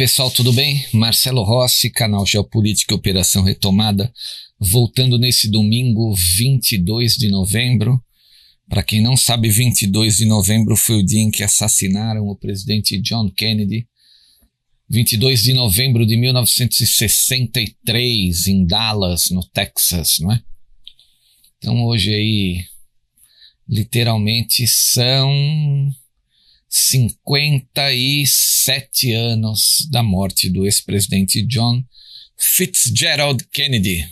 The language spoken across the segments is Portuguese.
pessoal, tudo bem? Marcelo Rossi, canal Geopolítica e Operação Retomada, voltando nesse domingo 22 de novembro. Para quem não sabe, 22 de novembro foi o dia em que assassinaram o presidente John Kennedy. 22 de novembro de 1963, em Dallas, no Texas, não é? Então hoje aí, literalmente, são 57 anos da morte do ex-presidente John Fitzgerald Kennedy,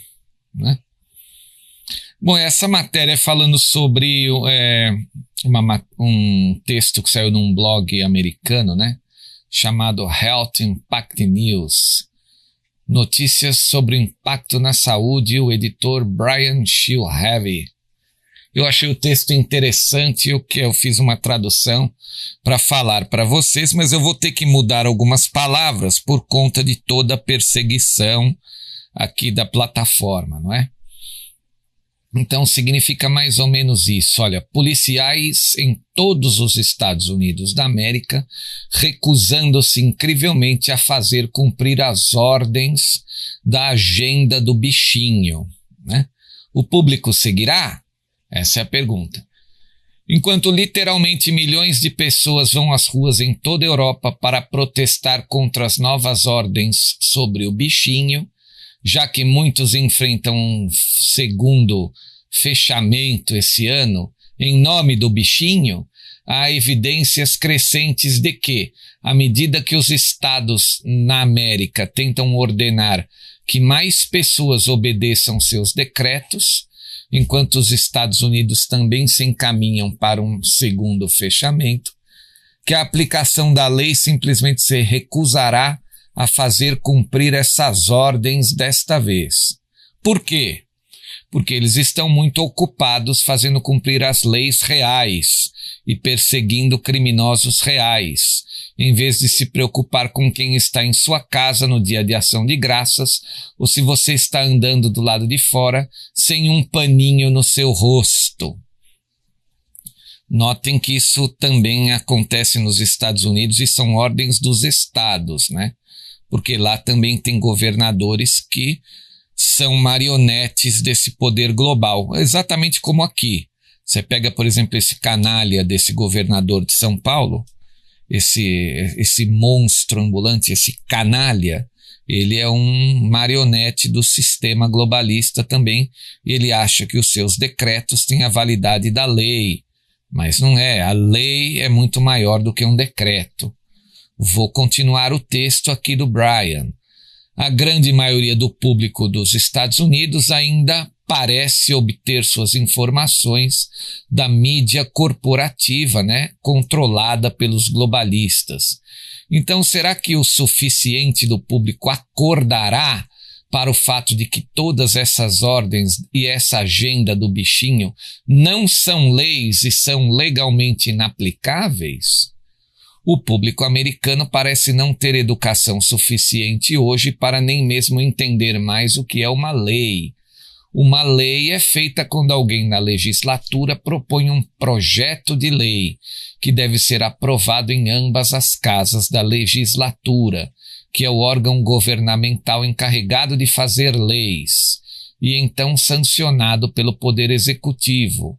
né? Bom, essa matéria é falando sobre um texto que saiu num blog americano, né? Chamado Health Impact News. Notícias sobre o impacto na saúde, o editor Brian Schilheve. Eu achei o texto interessante, eu fiz uma tradução para falar para vocês, mas eu vou ter que mudar algumas palavras por conta de toda a perseguição aqui da plataforma, não é? Então significa mais ou menos isso. Olha, policiais em todos os Estados Unidos da América recusando-se incrivelmente a fazer cumprir as ordens da agenda do bichinho, né? O público seguirá? Essa é a pergunta. Enquanto literalmente milhões de pessoas vão às ruas em toda a Europa para protestar contra as novas ordens sobre o bichinho, já que muitos enfrentam um segundo fechamento esse ano, em nome do bichinho, há evidências crescentes de que, à medida que os estados na América tentam ordenar que mais pessoas obedeçam seus decretos, enquanto os Estados Unidos também se encaminham para um segundo fechamento, que a aplicação da lei simplesmente se recusará a fazer cumprir essas ordens desta vez. Por quê? Porque eles estão muito ocupados fazendo cumprir as leis reais e perseguindo criminosos reais, em vez de se preocupar com quem está em sua casa no dia de ação de graças ou se você está andando do lado de fora sem um paninho no seu rosto. Notem que isso também acontece nos Estados Unidos e são ordens dos estados, né? Porque lá também tem governadores que são marionetes desse poder global, exatamente como aqui. Você pega, por exemplo, esse canalha desse governador de São Paulo, esse monstro ambulante, esse canalha, ele é um marionete do sistema globalista também. Ele acha que os seus decretos têm a validade da lei, mas não é. A lei é muito maior do que um decreto. Vou continuar o texto aqui do Brian. A grande maioria do público dos Estados Unidos ainda parece obter suas informações da mídia corporativa, né, controlada pelos globalistas. Então, será que o suficiente do público acordará para o fato de que todas essas ordens e essa agenda do bichinho não são leis e são legalmente inaplicáveis? O público americano parece não ter educação suficiente hoje para nem mesmo entender mais o que é uma lei. Uma lei é feita quando alguém na legislatura propõe um projeto de lei que deve ser aprovado em ambas as casas da legislatura, que é o órgão governamental encarregado de fazer leis, e então sancionado pelo Poder Executivo,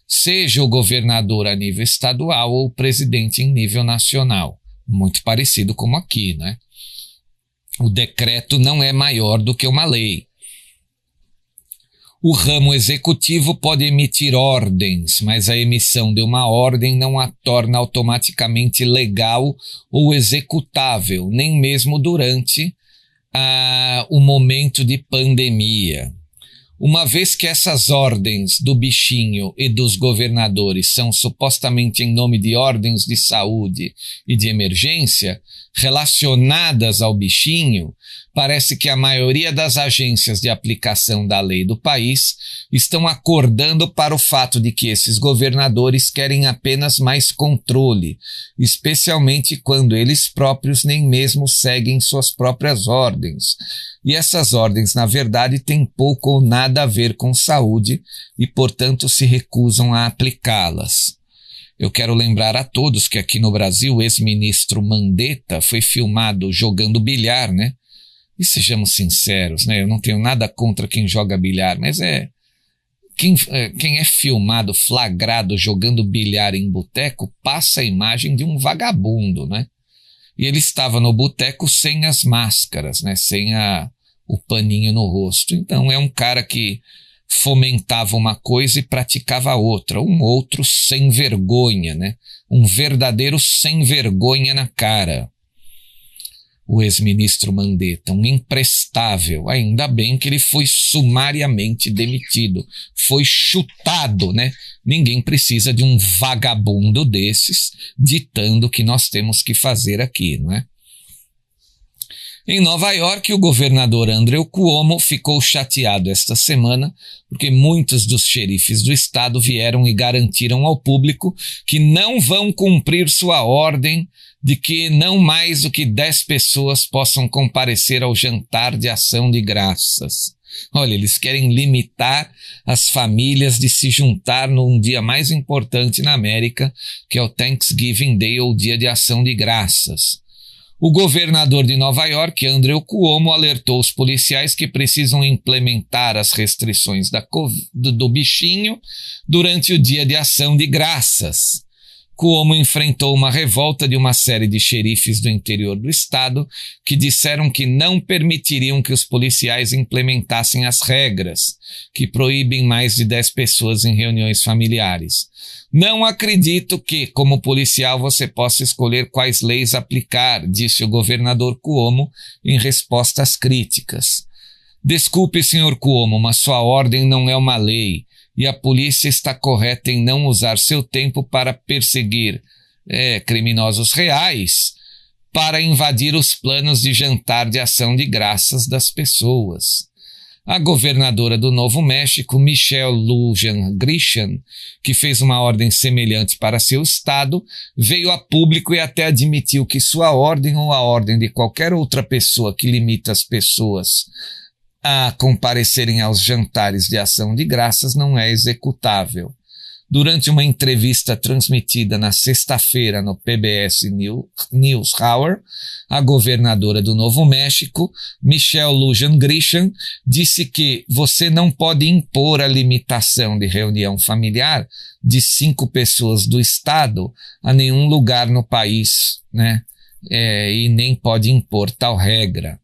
seja o governador a nível estadual ou o presidente em nível nacional. Muito parecido como aqui, né? O decreto não é maior do que uma lei. O ramo executivo pode emitir ordens, mas a emissão de uma ordem não a torna automaticamente legal ou executável, nem mesmo durante o momento de pandemia. Uma vez que essas ordens do bichinho e dos governadores são supostamente em nome de ordens de saúde e de emergência relacionadas ao bichinho, parece que a maioria das agências de aplicação da lei do país estão acordando para o fato de que esses governadores querem apenas mais controle, especialmente quando eles próprios nem mesmo seguem suas próprias ordens. E essas ordens, na verdade, têm pouco ou nada a ver com saúde e, portanto, se recusam a aplicá-las. Eu quero lembrar a todos que aqui no Brasil o ex-ministro Mandetta foi filmado jogando bilhar, né? E sejamos sinceros, né? Eu não tenho nada contra quem joga bilhar, mas quem é filmado, flagrado jogando bilhar em boteco, passa a imagem de um vagabundo, né? E ele estava no boteco sem as máscaras, né? Sem o paninho no rosto. Então é um cara que fomentava uma coisa e praticava outra. Um outro sem vergonha, né? Um verdadeiro sem vergonha na cara. O ex-ministro Mandetta, um imprestável. Ainda bem que ele foi sumariamente demitido. Foi chutado, né? Ninguém precisa de um vagabundo desses ditando o que nós temos que fazer aqui, não é? Em Nova York, o governador Andrew Cuomo ficou chateado esta semana porque muitos dos xerifes do estado vieram e garantiram ao público que não vão cumprir sua ordem de que não mais do que 10 pessoas possam comparecer ao jantar de ação de graças. Olha, eles querem limitar as famílias de se juntar num dia mais importante na América, que é o Thanksgiving Day, ou Dia de Ação de Graças. O governador de Nova York, Andrew Cuomo, alertou os policiais que precisam implementar as restrições do bichinho durante o Dia de Ação de Graças. Cuomo enfrentou uma revolta de uma série de xerifes do interior do estado que disseram que não permitiriam que os policiais implementassem as regras que proíbem mais de 10 pessoas em reuniões familiares. Não acredito que, como policial, você possa escolher quais leis aplicar, disse o governador Cuomo em resposta às críticas. Desculpe, senhor Cuomo, mas sua ordem não é uma lei. E a polícia está correta em não usar seu tempo para perseguir criminosos reais, para invadir os planos de jantar de ação de graças das pessoas. A governadora do Novo México, Michelle Lujan Grisham, que fez uma ordem semelhante para seu estado, veio a público e até admitiu que sua ordem ou a ordem de qualquer outra pessoa que limita as pessoas a comparecerem aos jantares de ação de graças não é executável. Durante uma entrevista transmitida na sexta-feira no PBS NewsHour, a governadora do Novo México, Michelle Lujan Grisham, disse que você não pode impor a limitação de reunião familiar de 5 pessoas do estado a nenhum lugar no país, né? E nem pode impor tal regra.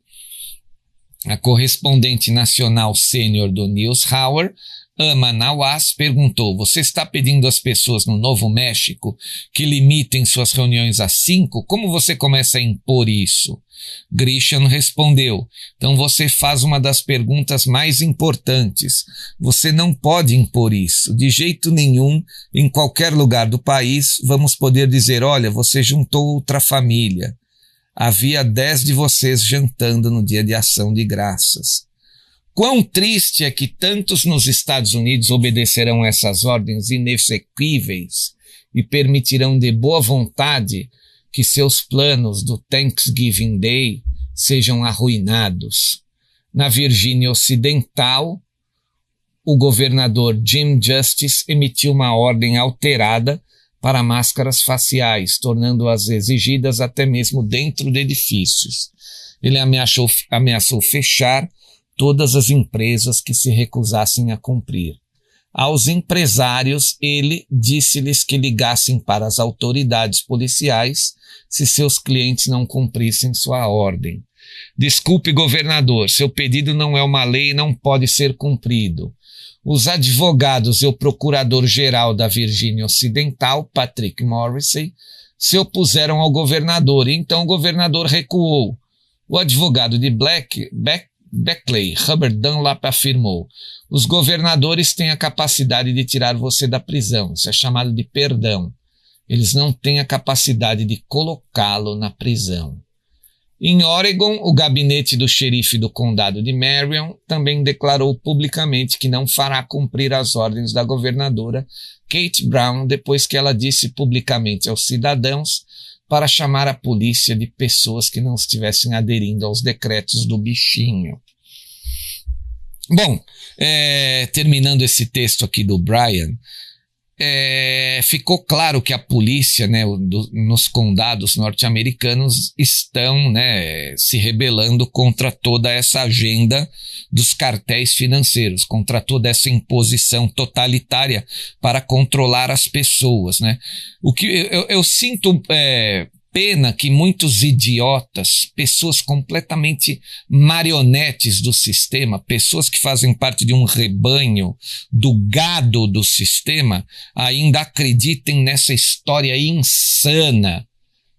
A correspondente nacional sênior do NewsHour, Ama Nawaz, perguntou: você está pedindo às pessoas no Novo México que limitem suas reuniões a 5? Como você começa a impor isso? Grisham respondeu: então você faz uma das perguntas mais importantes. Você não pode impor isso. De jeito nenhum, em qualquer lugar do país, vamos poder dizer: olha, você juntou outra família. Havia 10 de vocês jantando no Dia de Ação de Graças. Quão triste é que tantos nos Estados Unidos obedecerão essas ordens inexequíveis e permitirão de boa vontade que seus planos do Thanksgiving Day sejam arruinados. Na Virgínia Ocidental, o governador Jim Justice emitiu uma ordem alterada para máscaras faciais, tornando-as exigidas até mesmo dentro de edifícios. Ele ameaçou fechar todas as empresas que se recusassem a cumprir. Aos empresários, ele disse-lhes que ligassem para as autoridades policiais se seus clientes não cumprissem sua ordem. Desculpe, governador, seu pedido não é uma lei e não pode ser cumprido. Os advogados e o procurador-geral da Virgínia Ocidental, Patrick Morrissey, se opuseram ao governador e então o governador recuou. O advogado de Beckley, Robert Dunlap, afirmou: os governadores têm a capacidade de tirar você da prisão. Isso é chamado de perdão. Eles não têm a capacidade de colocá-lo na prisão. Em Oregon, o gabinete do xerife do condado de Marion também declarou publicamente que não fará cumprir as ordens da governadora Kate Brown depois que ela disse publicamente aos cidadãos para chamar a polícia de pessoas que não estivessem aderindo aos decretos do bichinho. Bom, terminando esse texto aqui do Brian, ficou claro que a polícia, né, nos condados norte-americanos estão, né, se rebelando contra toda essa agenda dos cartéis financeiros, contra toda essa imposição totalitária para controlar as pessoas, né? O que eu sinto pena que muitos idiotas, pessoas completamente marionetes do sistema, pessoas que fazem parte de um rebanho do gado do sistema, ainda acreditem nessa história insana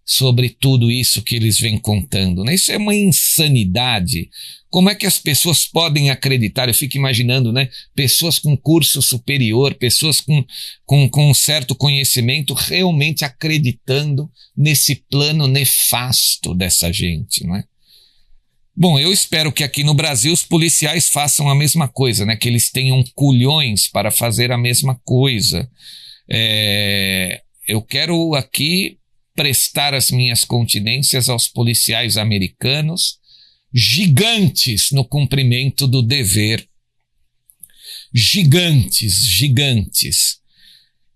sobre tudo isso que eles vêm contando, né? Isso é uma insanidade. Como é que as pessoas podem acreditar? Eu fico imaginando, né? Pessoas com curso superior, pessoas com um certo conhecimento realmente acreditando nesse plano nefasto dessa gente, não é? Bom, eu espero que aqui no Brasil os policiais façam a mesma coisa, né? Que eles tenham culhões para fazer a mesma coisa. Eu quero aqui prestar as minhas continências aos policiais americanos, gigantes no cumprimento do dever. Gigantes.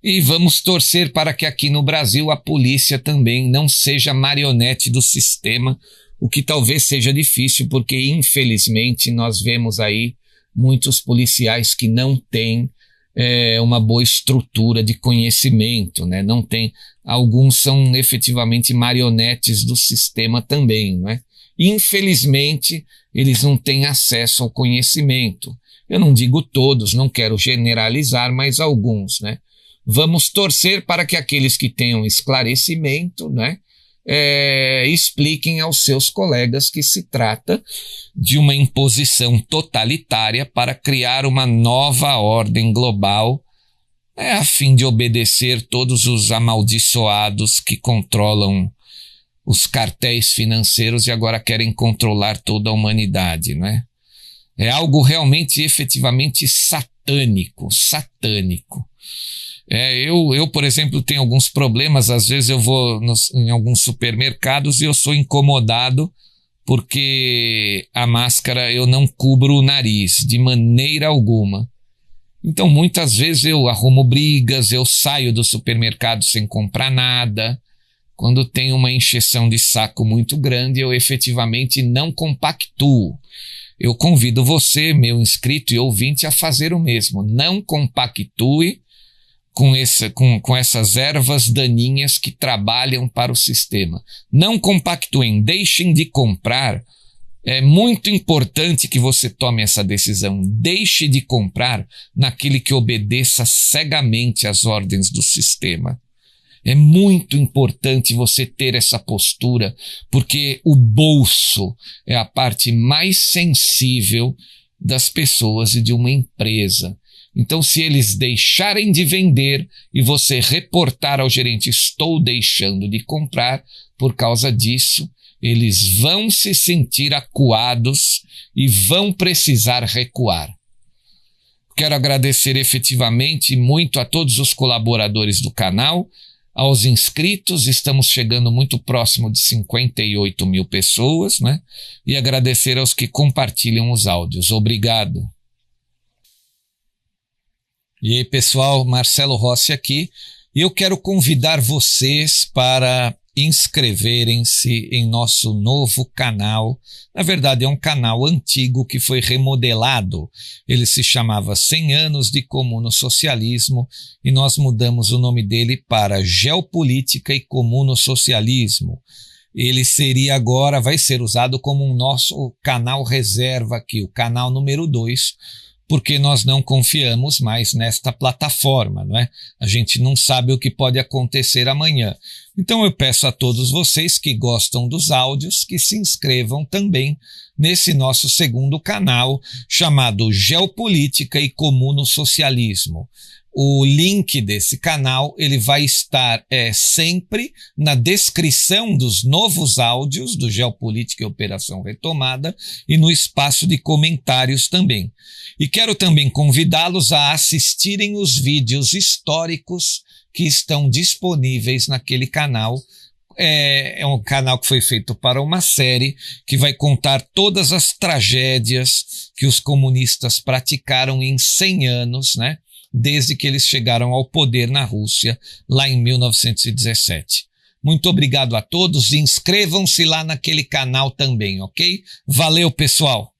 E vamos torcer para que aqui no Brasil a polícia também não seja marionete do sistema, o que talvez seja difícil, porque infelizmente nós vemos aí muitos policiais que não têm uma boa estrutura de conhecimento, né? Não tem, alguns são efetivamente marionetes do sistema também, não é? Infelizmente, eles não têm acesso ao conhecimento. Eu não digo todos, não quero generalizar, mas alguns, né? Vamos torcer para que aqueles que tenham esclarecimento, né, expliquem aos seus colegas que se trata de uma imposição totalitária para criar uma nova ordem global, a fim de obedecer todos os amaldiçoados que controlam os cartéis financeiros e agora querem controlar toda a humanidade, não é? É algo realmente, efetivamente satânico. Eu, por exemplo, tenho alguns problemas. Às vezes eu vou em alguns supermercados e eu sou incomodado porque a máscara, eu não cubro o nariz de maneira alguma. Então, muitas vezes eu arrumo brigas, eu saio do supermercado sem comprar nada. Quando tem uma encheção de saco muito grande, eu efetivamente não compactuo. Eu convido você, meu inscrito e ouvinte, a fazer o mesmo. Não compactue com essas ervas daninhas que trabalham para o sistema. Não compactuem, deixem de comprar. É muito importante que você tome essa decisão. Deixe de comprar naquele que obedeça cegamente às ordens do sistema. É muito importante você ter essa postura, porque o bolso é a parte mais sensível das pessoas e de uma empresa. Então, se eles deixarem de vender e você reportar ao gerente, estou deixando de comprar, por causa disso, eles vão se sentir acuados e vão precisar recuar. Quero agradecer efetivamente muito a todos os colaboradores do canal, aos inscritos, estamos chegando muito próximo de 58 mil pessoas, né? E agradecer aos que compartilham os áudios. Obrigado. E aí, pessoal, Marcelo Rossi aqui, e eu quero convidar vocês para inscreverem-se em nosso novo canal. Na verdade, é um canal antigo que foi remodelado. Ele se chamava 100 anos de comuno-socialismo e nós mudamos o nome dele para Geopolítica e Comuno-Socialismo. Ele agora vai ser usado como um nosso canal reserva aqui, o canal número 2, porque nós não confiamos mais nesta plataforma, não é? A gente não sabe o que pode acontecer amanhã. Então eu peço a todos vocês que gostam dos áudios que se inscrevam também nesse nosso segundo canal chamado Geopolítica e Comuno-Socialismo. O link desse canal ele vai estar sempre na descrição dos novos áudios do Geopolítica e Operação Retomada e no espaço de comentários também. E quero também convidá-los a assistirem os vídeos históricos que estão disponíveis naquele canal. É um canal que foi feito para uma série que vai contar todas as tragédias que os comunistas praticaram em 100 anos, né? desde que eles chegaram ao poder na Rússia, lá em 1917. Muito obrigado a todos e inscrevam-se lá naquele canal também, ok? Valeu, pessoal!